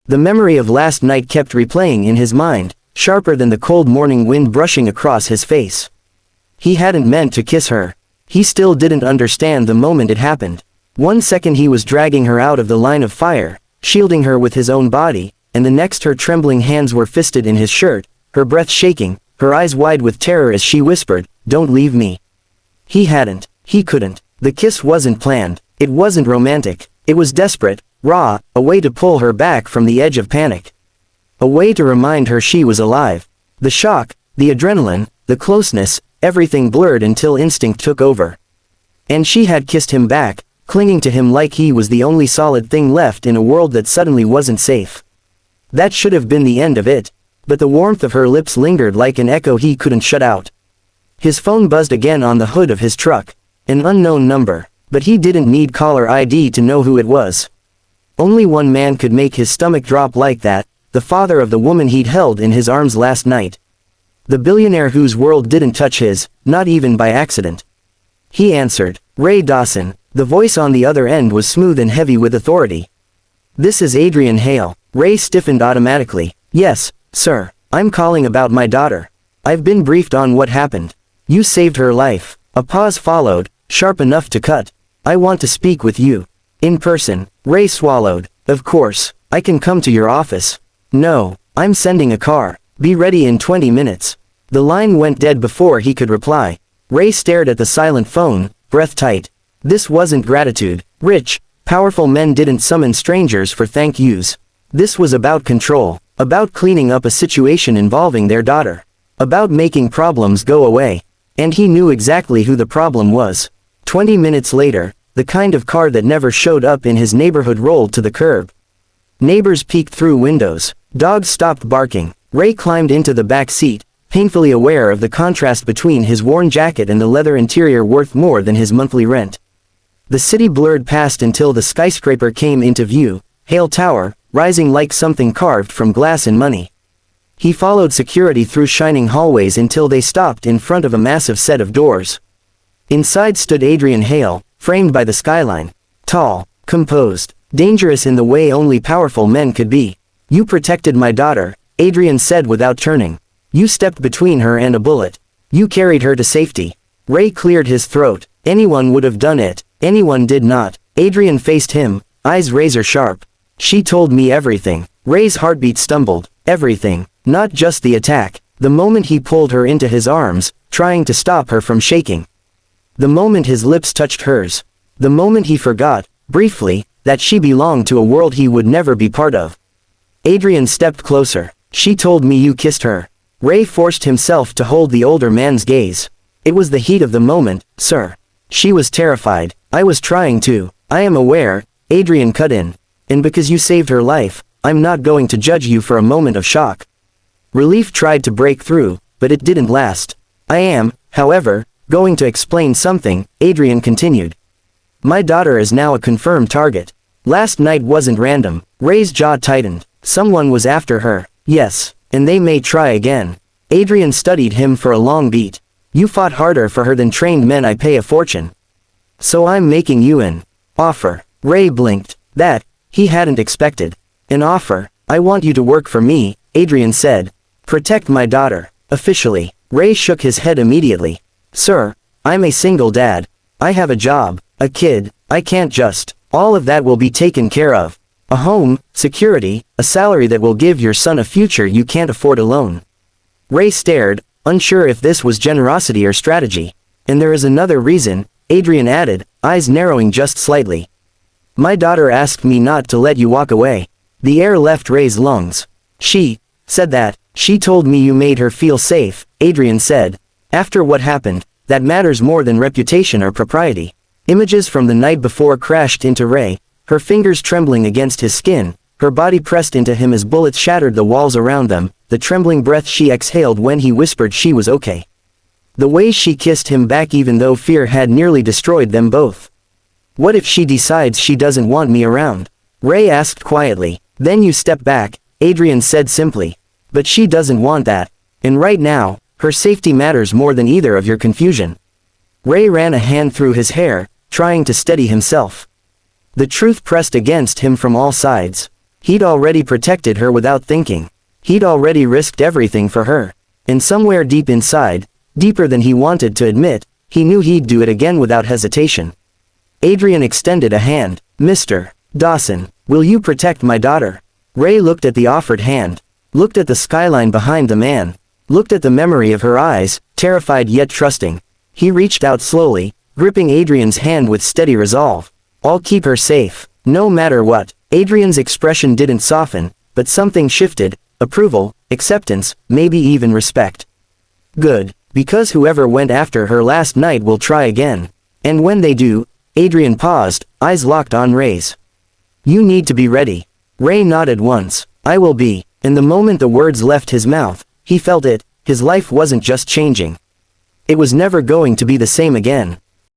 The memory of last night kept replaying in his mind, sharper than the cold morning wind brushing across his face. He hadn't meant to kiss her. He still didn't understand the moment it happened. 1 second he was dragging her out of the line of fire, shielding her with his own body, and the next her trembling hands were fisted in his shirt, her breath shaking, her eyes wide with terror as she whispered, "Don't leave me." He hadn't. He couldn't. The kiss wasn't planned. It wasn't romantic. It was desperate, raw, a way to pull her back from the edge of panic. A way to remind her she was alive. The shock, the adrenaline, the closeness, everything blurred until instinct took over. And she had kissed him back, clinging to him like he was the only solid thing left in a world that suddenly wasn't safe. That should have been the end of it, but the warmth of her lips lingered like an echo he couldn't shut out. His phone buzzed again on the hood of his truck. An unknown number, but he didn't need caller ID to know who it was. Only one man could make his stomach drop like that, the father of the woman he'd held in his arms last night. The billionaire whose world didn't touch his, not even by accident. He answered, "Ray Dawson." The voice on the other end was smooth and heavy with authority. "This is Adrian Hale." Ray stiffened automatically. "Yes, sir. I'm calling about my daughter. I've been briefed on what happened. You saved her life." A pause followed, sharp enough to cut. "I want to speak with you. In person." Ray swallowed. "Of course. I can come to your office." "No. I'm sending a car. Be ready in 20 minutes. The line went dead before he could reply. Ray stared at the silent phone, breath tight. This wasn't gratitude. Rich, powerful men didn't summon strangers for thank yous. This was about control, about cleaning up a situation involving their daughter, about making problems go away. And he knew exactly who the problem was. 20 minutes later, the kind of car that never showed up in his neighborhood rolled to the curb. Neighbors peeked through windows. Dogs stopped barking. Ray climbed into the back seat, painfully aware of the contrast between his worn jacket and the leather interior worth more than his monthly rent. The city blurred past until the skyscraper came into view, Hale Tower, rising like something carved from glass and money. He followed security through shining hallways until they stopped in front of a massive set of doors. Inside stood Adrian Hale, framed by the skyline. Tall, composed, dangerous in the way only powerful men could be. "You protected my daughter," Adrian said without turning. "You stepped between her and a bullet. You carried her to safety." Ray cleared his throat. Anyone would have done it. Anyone did not. Adrian faced him, eyes razor sharp. "She told me everything." Ray's heartbeat stumbled. Everything. Not just the attack. The moment he pulled her into his arms, trying to stop her from shaking. The moment his lips touched hers. The moment he forgot, briefly, that she belonged to a world he would never be part of. Adrian stepped closer. "She told me you kissed her." Ray forced himself to hold the older man's gaze. "It was the heat of the moment, sir. She was terrified. I was trying to." "I am aware," Adrian cut in. "And because you saved her life, I'm not going to judge you for a moment of shock." Relief tried to break through, but it didn't last. "I am, however, going to explain something," Adrian continued. "My daughter is now a confirmed target. Last night wasn't random." Ray's jaw tightened. "Someone was after her. Yes, and they may try again." Adrian studied him for a long beat. "You fought harder for her than trained men I pay a fortune. So I'm making you an offer." Ray blinked. That, he hadn't expected. "An offer? I want you to work for me," Adrian said. "Protect my daughter." "Officially." Ray shook his head immediately. "Sir, I'm a single dad. I have a job, a kid. I can't just. All of that will be taken care of. A home, security, a salary that will give your son a future you can't afford alone." Ray stared, unsure if this was generosity or strategy. "And there is another reason," Adrian added, eyes narrowing just slightly. "My daughter asked me not to let you walk away." The air left Ray's lungs. "She said that. She told me you made her feel safe," Adrian said. "After what happened, that matters more than reputation or propriety." Images from the night before crashed into Ray, her fingers trembling against his skin, her body pressed into him as bullets shattered the walls around them, the trembling breath she exhaled when he whispered she was okay. The way she kissed him back even though fear had nearly destroyed them both. "What if she decides she doesn't want me around?" Ray asked quietly. "Then you step back," Adrian said simply. "But she doesn't want that. And right now, her safety matters more than either of your confusion." Ray ran a hand through his hair, trying to steady himself. The truth pressed against him from all sides. He'd already protected her without thinking. He'd already risked everything for her. And somewhere deep inside, deeper than he wanted to admit, he knew he'd do it again without hesitation. Adrian extended a hand. "Mr. Dawson, will you protect my daughter?" Ray looked at the offered hand, looked at the skyline behind the man, looked at the memory of her eyes, terrified yet trusting. He reached out slowly, gripping Adrian's hand with steady resolve. "I'll keep her safe, no matter what." Adrian's expression didn't soften, but something shifted: approval, acceptance, maybe even respect. "Good, because whoever went after her last night will try again. And when they do..." Adrian paused, eyes locked on Ray's. "You need to be ready." Ray nodded once. "I will be." And the moment the words left his mouth, he felt it: his life wasn't just changing. It was never going to be the same again.